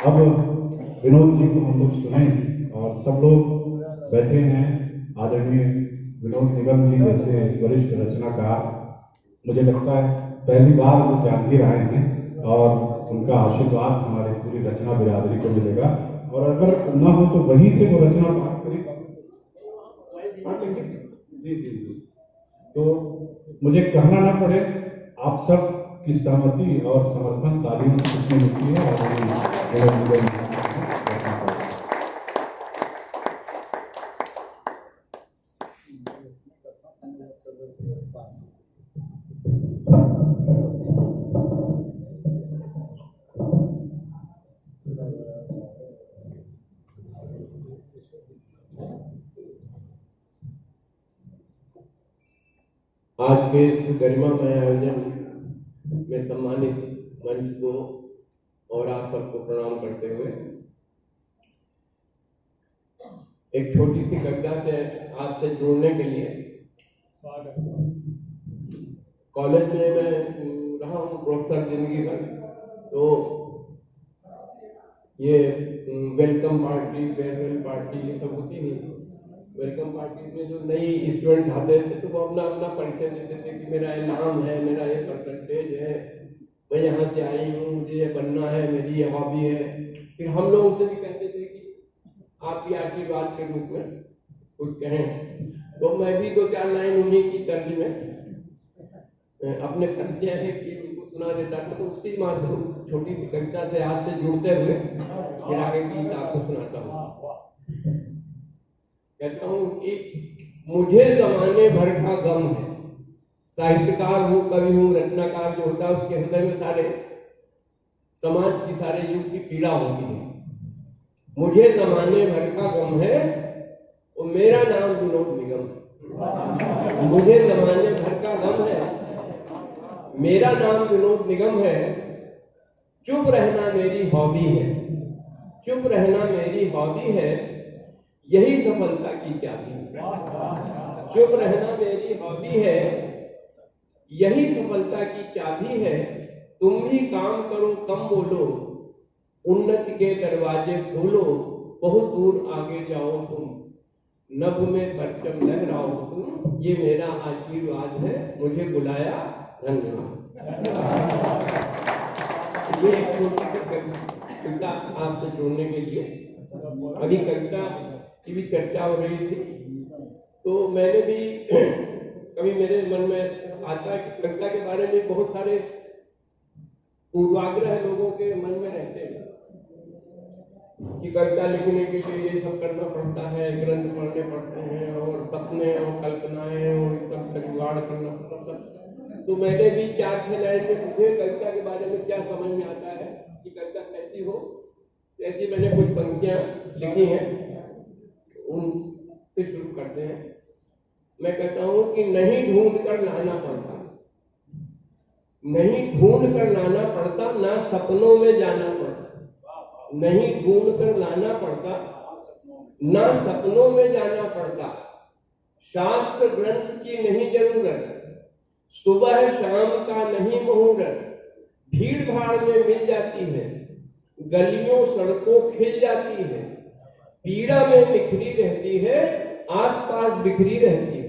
अब विनोद जी को हम लोग सुने और सब लोग बैठे हैं। आदरणीय विनोद निगम जी जैसे वरिष्ठ रचनाकार, मुझे लगता है पहली बार वो जांजगीर आए हैं और उनका आशीर्वाद हमारी पूरी रचना बिरादरी को मिलेगा। और अगर ना हो तो वहीं से वो रचना पाठ करें, पाठ लेंगे। जी जी जी। तो मुझे कहना ना पड़े, आप सब की सहमति और समर्थन तालीम कितनी मिलती है। आज के इस गरिमामय आयोजन में सम्मानित मंच को और आप सबको प्रणाम करते हुए एक छोटी सी कविता से आपसे जोड़ने के लिए, कॉलेज में मैं रहा हूँ प्रोफेसर जिंदगी भर, तो ये वेलकम पार्टी, फेयरवेल पार्टी ये सब होती नहीं। वेलकम पार्टी में जो नई स्टूडेंट आते थे तो वो अपना अपना परिचय देते थे कि मेरा ये नाम है, मेरा ये परसेंटेज है, मैं यहाँ से आई हूँ, मुझे ये बनना है, मेरी ये हॉबी है। फिर हम लोग उससे भी कहते थे कि आपके आशीर्वाद के रूप में कुछ कहें। तो मैं भी 2-4 लाइन उन्हीं की तर्ज में अपने परिचय है कि उनको सुना देता था। तो उसी माध्यम उस छोटी सी कविता से आज से जुड़ते हुए फिर आगे गीत आपको सुनाता हूँ। कहता हूँ कि मुझे जमाने भर का गम है। साहित्यकार हूँ, कवि हूँ, रचनाकार जो होता है उसके हृदय में सारे समाज की, सारे युग की पीड़ा होती है। मुझे जमाने भर का गम है, और मेरा नाम विनोद निगम है। मुझे जमाने भर का गम है, मेरा नाम विनोद निगम है। चुप रहना मेरी हॉबी है, चुप रहना मेरी हॉबी है, यही सफलता की चाबी है। चुप रहना मेरी हॉबी है, यही सफलता की चाबी है। तुम भी काम करो, कम बोलो, उन्नति के दरवाजे खोलो, बहुत दूर आगे जाओ तुम, नभ में परचम लहराओ तुम, ये मेरा आशीर्वाद है, मुझे बुलाया धन्यवाद। ये एक छोटी सी कविता आपसे जोड़ने के लिए। अभी कविता की भी चर्चा हो रही थी, तो मैंने भी कभी मेरे मन में आता है कि कविता के बारे में बहुत सारे पूर्वाग्रह लोगों के मन में रहते हैं कि कविता लिखने के लिए ये सब करना पड़ता है, ग्रंथ पढ़ने पड़ते हैं, और सपने और कल्पनाएं और सब का जुगाड़ करना पड़ता है। तो मैंने भी 4-6 लाइन में मुझे कविता के बारे में क्या समझ में आता है कि कविता कैसी हो, ऐसी मैंने कुछ पंक्तियां लिखी हैं, उनसे शुरू करते हैं। मैं कहता हूं कि नहीं ढूंढ कर लाना पड़ता, नहीं ढूंढ कर लाना पड़ता, ना सपनों में जाना पड़ता। नहीं ढूंढ कर लाना पड़ता, ना सपनों में जाना पड़ता। शास्त्र ग्रंथ की नहीं जरूरत, सुबह शाम का नहीं मुहूर्त। भीड़ भाड़ में मिल जाती है, गलियों सड़कों खिल जाती है। पीड़ा में निखरी रहती है, आसपास बिखरी रहती है।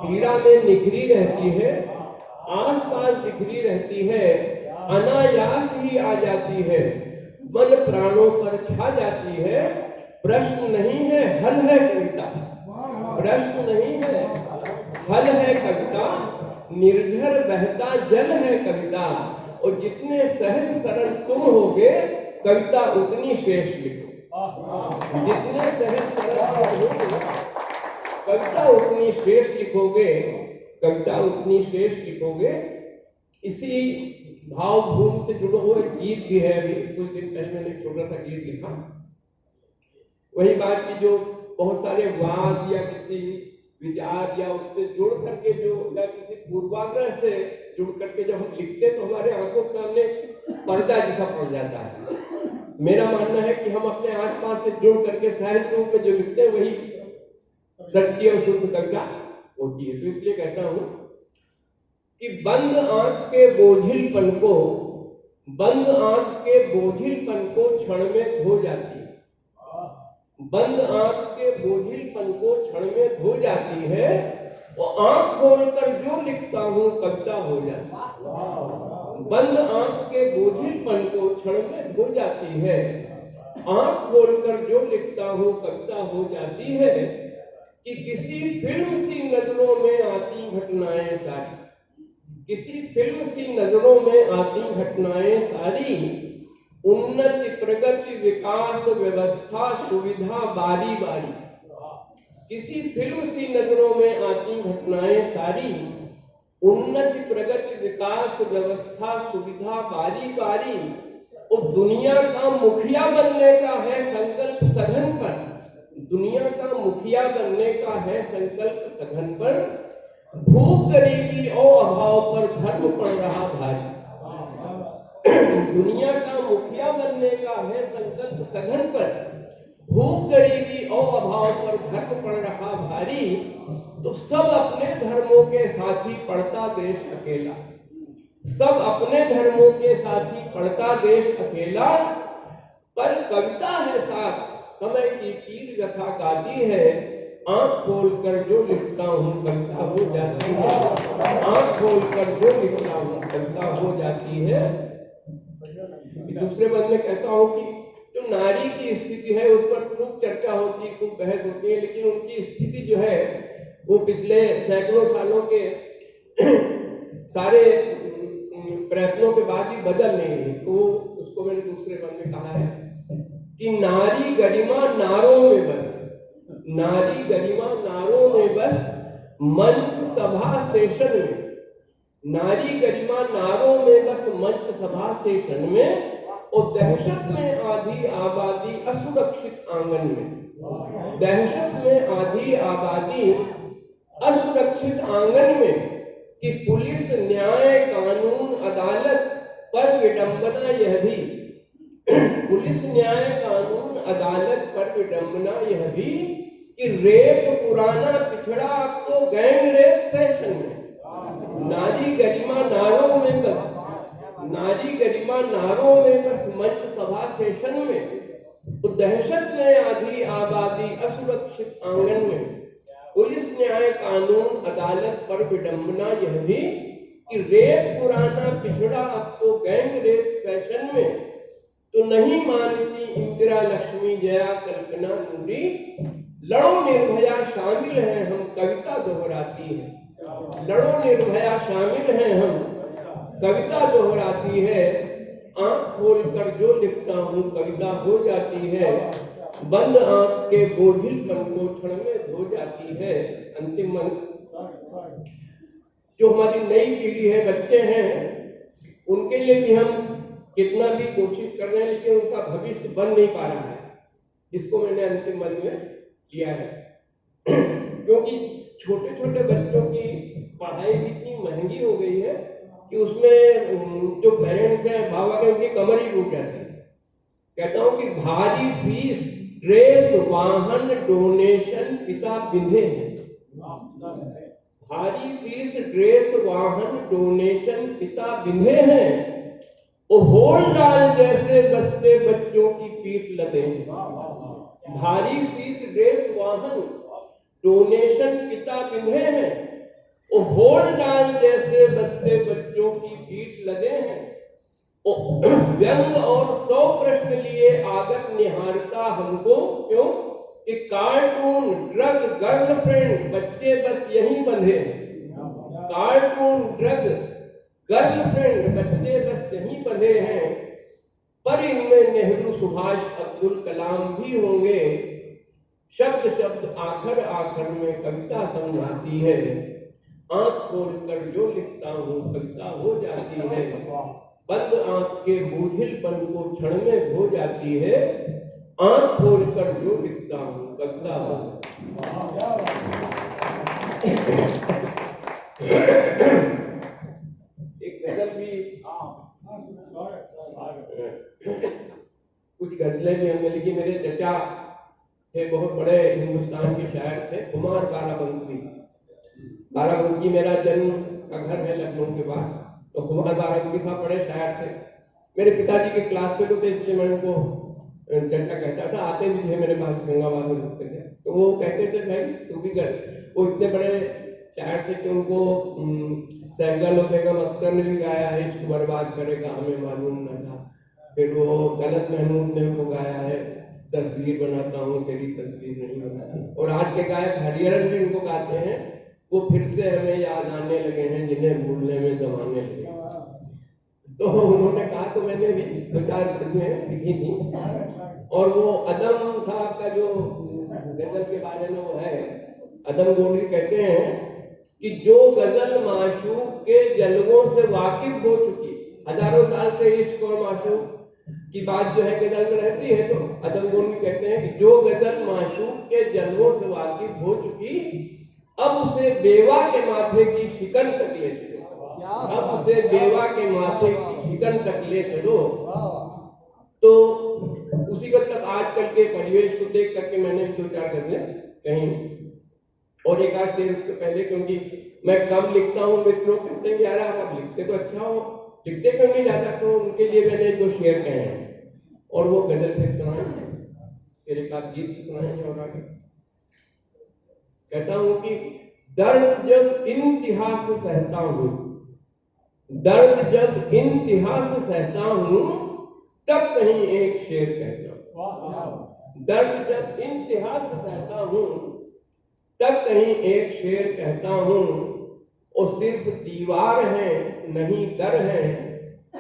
पीड़ा में निखरी रहती है, आसपास बिखरी रहती है। अनायास ही आ जाती है, मन प्राणों पर छा जाती है। प्रश्न नहीं है, हल है कविता। प्रश्न नहीं है, हल है कविता। निर्झर बहता जल है कविता। और जितने सहज सरल तुम होगे, कविता उतनी श्रेष्ठ लिखो। जितने सहज सरल तुम होगे, कविता उतनी श्रेष्ठ लिखोगे, कविता उतनी श्रेष्ठ लिखोगे। इसी भावभूमि से जुड़ा हुआ एक गीत भी है। अभी कुछ दिन पहले मैंने एक छोटा सा गीत लिखा, वही बात की जो बहुत सारे वाद या किसी विचार या उससे जुड़ करके जो, या किसी पूर्वाग्रह से जुड़ करके जब हम लिखते तो हमारे आंखों के सामने पर्दा जैसा पड़ जाता है। मेरा मानना है कि हम अपने आसपास से जुड़ करके सहज रूप में जो लिखते हैं वही सच्ची और शुद्ध कविता होती है। तो इसलिए कहता हूं कि बंद आंख के बोझिलपन को बंद आंख के बोझिलपन को क्षण में धो जाती है। बंद आंख के बोझिलपन को क्षण में धो जाती है, और आंख खोलकर जो लिखता हूँ कविता हो जाती है। बंद आंख के बोझिलपन को क्षण में धो जाती है, आंख खोलकर जो लिखता हूँ कविता हो जाती है। कि किसी फिल्म सी नजरों में आती घटनाएं सारी, किसी फिल्म सी नजरों में आती घटनाएं सारी, उन्नति प्रगति विकास व्यवस्था सुविधा बारी बारी। किसी फिल्म सी नजरों में आती घटनाएं सारी, उन्नति प्रगति विकास व्यवस्था सुविधा बारी बारी। और दुनिया का मुखिया बनने का है संकल्प सघन पर, दुनिया का मुखिया बनने का है संकल्प सघन पर। भूख गरीबी और अभाव पर धर्म पड़ रहा भारी। दुनिया का मुखिया बनने का है संकल्प सघन पर, भूख गरीबी और अभाव पर धर्म पड़ रहा भारी। तो सब अपने धर्मों के साथी पढ़ता देश अकेला, सब अपने धर्मों के साथी पढ़ता देश अकेला। पर कविता है साथ समय की पीर व्यथा गाती है, आंख खोलकर जो लिखता हूँ कविता हो जाती है। आंख खोलकर जो लिखता हूँ कविता हो जाती है। दूसरे बंद में कहता हूँ कि जो नारी की स्थिति है उस पर खूब चर्चा होती है, खूब बहस होती है, लेकिन उनकी स्थिति जो है वो पिछले सैकड़ों सालों के सारे प्रयत्नों के बाद ही बदल नहीं है। तो उसको मैंने दूसरे बंद में कहा है कि नारी गरिमा नारों में बस, नारी गरिमा नारों में बस, मंच सभा सेशन में। नारी गरिमा नारों में बस, मंच सभा सेशन में। और दहशत में आधी आबादी असुरक्षित आंगन में, दहशत में आधी आबादी असुरक्षित आंगन में। कि पुलिस न्याय कानून अदालत पर विडंबना यह भी, पुलिस न्याय कानून अदालत पर विडंबना यह भी। कि रेप पुराना पिछड़ा अब तो गैंग रेप फैशन में। नारी गरिमा नारों में बस, नारी गरिमा नारों में बस, मंच सभा सेशन में। तो दहशत में आधी आबादी असुरक्षित आंगन में। पुलिस न्याय कानून अदालत पर विडंबना यह भी। कि रेप पुराना पिछड़ा अब तो गैंग रेप फैशन में। तो नहीं मानती इंदिरा लक्ष्मी जया कल्पना नूरी, लड़ो निर्भया शामिल हैं हम कविता दोहराती है। लड़ो निर्भया शामिल हैं हम कविता दोहराती है। आंख खोलकर जो लिखता हूँ कविता हो जाती है, बंद आंख के बोझिलपन को क्षण में धो जाती है। अंतिम मन, जो हमारी नई पीढ़ी है, बच्चे हैं, उनके लिए भी हम कितना भी कोशिश कर रहे हैं, लेकिन उनका भविष्य बन नहीं पा रहा है। इसको मैंने अंतिम मन में लिया है। क्योंकि छोटे छोटे बच्चों की पढ़ाई इतनी महंगी हो गई है कि उसमें जो पेरेंट्स हैं भावा के, उनकी कमर ही टूट जाती है। कहता हूँ कि भारी फीस ड्रेस वाहन डोनेशन पिता बिंधे हैं। भारी फीस ड्रेस वाहन डोनेशन पिता बिंधे हैं। वो होल डाल जैसे बसते बच्चों की पीठ लदे हैं। भारी फीस ड्रेस वाहन डोनेशन पिता बिंधे हैं। वो होल डाल जैसे बसते बच्चों की पीठ लदे हैं। व्यंग और 100 प्रश्न लिए आगत निहारता हमको, क्यों कि कार्टून ड्रग गर्लफ्रेंड बच्चे बस यहीं बंधे हैं। कार्टून ड्रग गर्लफ्रेंड बच्चे बस यहीं बंधे हैं। पर इनमें नेहरू सुभाष अब्दुल कलाम भी होंगे। शब्द शब्द आखिर आखिर में कविता समझाती है। आंख खोलकर जो लिखता हूँ कविता हो जाती है। बंद आंख के बोझिलपन को क्षण में धो जाती है। आंख खोलकर जो लिखता हूँ कविता हो। एक गजल भी, कुछ गजलें भी हमने लिखी। मेरे चचा थे, बहुत बड़े हिंदुस्तान के शायर थे, कुमार बाराबंकी। बाराबंकी मेरा जन्म का घर है लखनऊ के पास। तो कुमार बाराबंकी साहब बड़े शायर थे। मेरे पिताजी के क्लासमेट होते, इसलिए मैं उनको चचा कहता था। आते भी थे मेरे पास, गंगाबाद में रुकते थे, तो वो कहते थे भाई तू भी कर। वो इतने बड़े शायर थे कि उनको सैगल और बेगम अख्तर ने भी गाया है, इश्क बर्बाद करेगा हमें मालूम न था। फिर वो गलत महमूद ने उनको गाया है, तस्वीर बनाता हूँ तेरी तस्वीर नहीं बनाती। और आज के गायक हरिहरन भी उनको गाते हैं, वो फिर से हमें याद आने लगे हैं जिन्हें भूलने में जमाने लगे। तो उन्होंने कहा, तो मैंने भी 2-4 किस्में लिखी थी। और वो अदम साहब का जो गजल के बारे में वो है, अदम गोल्डी कहते हैं कि जो गजल माशूक के जलवों से वाकिफ हो चुकी, हजारों साल से इश्क और माशूक की बात जो है गजल में रहती है, तो अदम गोल्डी कहते हैं कि जो गजल माशूक के जलवों से वाकिफ हो चुकी, अब उसे बेवा के माथे की शिकन तक ले चलो। अब उसे बेवा के माथे की शिकन तक ले चलो। तो उसी मतलब आजकल के परिवेश को देख करके मैंने 2-4 गजलें कहीं, और एक आध शेर उसके पहले, क्योंकि मैं कम लिखता हूँ, मित्रों कहते हैं यार आप लिखते तो अच्छा हो, लिखते क्यों नहीं जाता, तो उनके लिए मैंने 2 शेर कहे हैं और वो गजल फिर सुनाएंगे, फिर एक आध गीत सुनाएंगे। और आगे कहता हूँ कि दर्द जब इंतहा से सहता हूँ, दर्द जब इंतहा से सहता हूँ, तब कहीं एक शेर कहता हूँ। दर्द जब इंतहा से सहता हूँ, तब कहीं एक शेर कहता हूँ। और सिर्फ दीवार है नहीं दर है,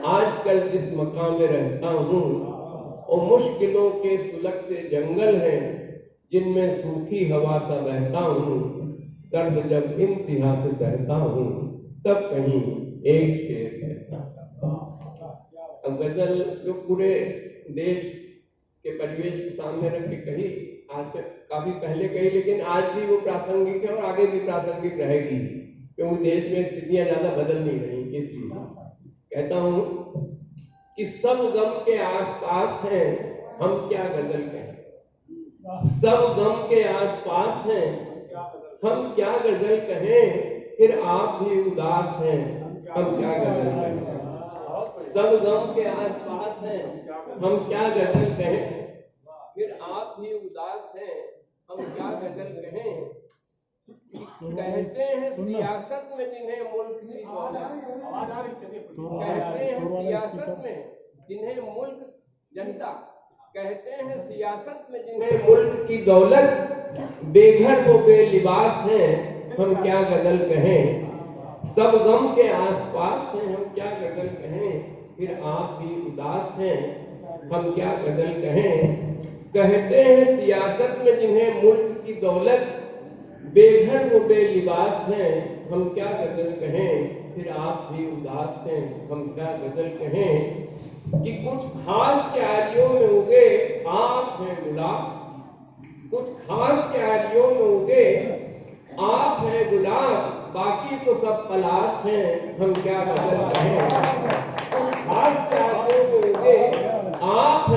आजकल जिस मकान में रहता हूँ। और मुश्किलों के सुलगते जंगल हैं, जिनमें सूखी हवा सा बहता हूँ। दर्द जब इंतहा से सहता हूँ, तब कहीं एक शेर कहता हूँ। अब गजल जो पूरे देश के परिवेश के सामने रख के कही, आज से काफी पहले कही, लेकिन आज भी वो प्रासंगिक है और आगे भी प्रासंगिक रहेगी, क्योंकि देश में स्थितियां ज्यादा बदल नहीं रही। इसलिए कहता हूं कि सब गम के आसपास हैं, हम क्या गजल कहें। सब गम के आसपास हैं, हम क्या गजल कहें। फिर आप भी उदास हैं, हम क्या गजल कहें। सब गम के आसपास हैं, हम क्या गजल कहें। फिर आप भी उदास हैं, हम क्या गजल कहें। कहते हैं सियासत में जिन्हें मुल्क की दौलत, कहते हैं सियासत में जिन्हें मुल्क जनता, कहते हैं सियासत में जिन्हें मुल्क की दौलत, बेघर वो बेलिबास हैं, हम क्या गजल कहें। सब गम के आसपास हैं, हम क्या गजल कहें। फिर आप भी उदास हैं, हम क्या गजल कहें। कहते हैं सियासत में जिन्हें मुल्क की दौलत, बेघर वो बेलिबास हैं, हम क्या गजल कहें। फिर आप भी उदास हैं, हम क्या गजल कहें। कि कुछ खास क्यारियों में उगे आप हैं गुलाब, कुछ खास क्यारियों में उगे आप हैं गुलाब, बाकी तो सब पलाश हैं, हम क्या गजल कहें। कुछ खास क्यारियों में उगे आप